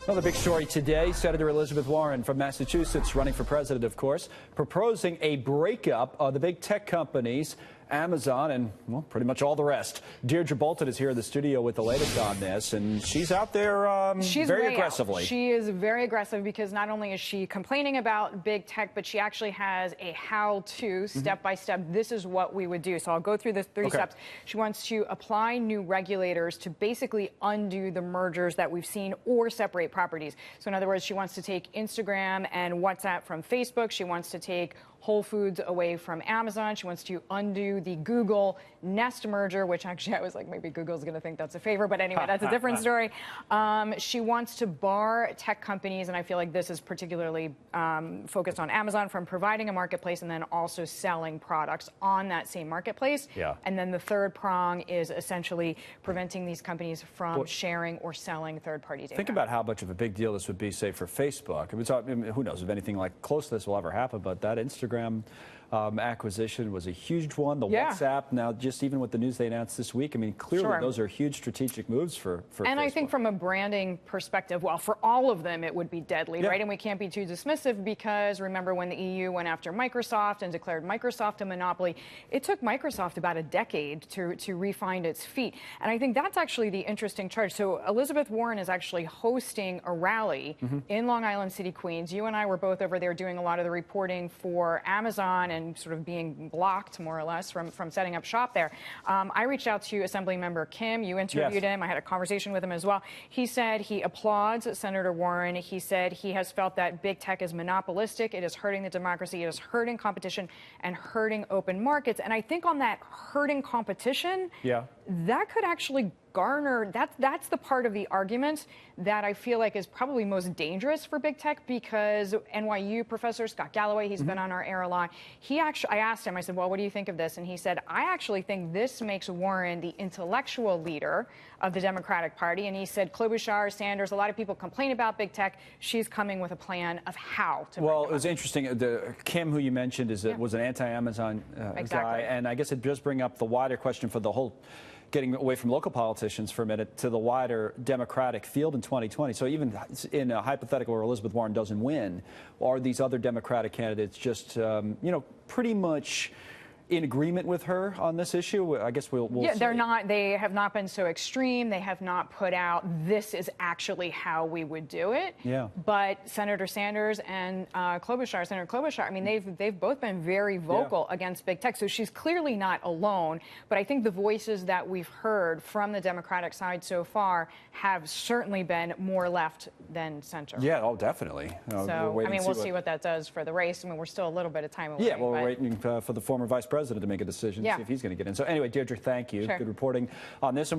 Well, the big story today, Senator Elizabeth Warren from Massachusetts, running for president, of course, proposing a breakup of the big tech companies, Amazon, and, well, pretty much all the rest. Deirdre Bolton is here in the studio with the latest on this, and she's out there very aggressively. She is very aggressive because not only is she complaining about big tech, but she actually has a how-to, step-by-step, this is what we would do. So I'll go through the three steps. She wants to apply new regulators to basically undo the mergers that we've seen or separate properties. So in other words, she wants to take Instagram and WhatsApp from Facebook. She wants to take Whole Foods away from Amazon. She wants to undo the Google Nest merger, which actually I was like, maybe Google's going to think that's a favor. But anyway, that's a different story. She wants to bar tech companies, and I feel like this is particularly focused on Amazon, from providing a marketplace and then also selling products on that same marketplace. Yeah. And then the third prong is essentially preventing these companies from sharing or selling third-party data. Think about how much of a big deal this would be, say, for Facebook. I mean, who knows if anything like close to this will ever happen, but that Instagram acquisition was a huge one. The WhatsApp, now just even with the news they announced this week, I mean, clearly those are huge strategic moves for And Facebook. I think from a branding perspective, well, for all of them, it would be deadly, right? And we can't be too dismissive because remember when the EU went after Microsoft and declared Microsoft a monopoly, it took Microsoft about a decade to re-find its feet. And I think that's actually the interesting charge. So Elizabeth Warren is actually hosting a rally in Long Island City, Queens. You and I were both over there doing a lot of the reporting for Amazon and sort of being blocked, more or less, from setting up shop there. I reached out to Assemblymember Kim. You interviewed him. I had a conversation with him as well. He said he applauds Senator Warren. He said he has felt that big tech is monopolistic. It is hurting the democracy. It is hurting competition and hurting open markets. And I think on that hurting competition, that could actually garner, that's the part of the argument that I feel like is probably most dangerous for big tech, because NYU professor Scott Galloway, he's been on our air a lot. I asked him, I said, well, what do you think of this? And he said, I actually think this makes Warren the intellectual leader of the Democratic Party. And he said, Klobuchar, Sanders, a lot of people complain about big tech. She's coming with a plan of how to. Well, it was interesting. Kim, who you mentioned, was an anti-Amazon guy. And I guess it does bring up the wider question for the whole, getting away from local politicians for a minute, to the wider Democratic field in 2020. So even in a hypothetical where Elizabeth Warren doesn't win, are these other Democratic candidates just, pretty much in agreement with her on this issue? I guess we'll see. They're not. They have not been so extreme. They have not put out, this is actually how we would do it. Yeah. But Senator Sanders and Senator Klobuchar, I mean, they've both been very vocal against big tech. So she's clearly not alone. But I think the voices that we've heard from the Democratic side so far have certainly been more left than center. Yeah, oh, definitely. So, I mean, we'll see what that does for the race. I mean, we're still a little bit of time away. Yeah, well, we're waiting for the former vice president to make a decision, see if he's going to get in. So anyway, Deirdre, thank you. Good reporting on this.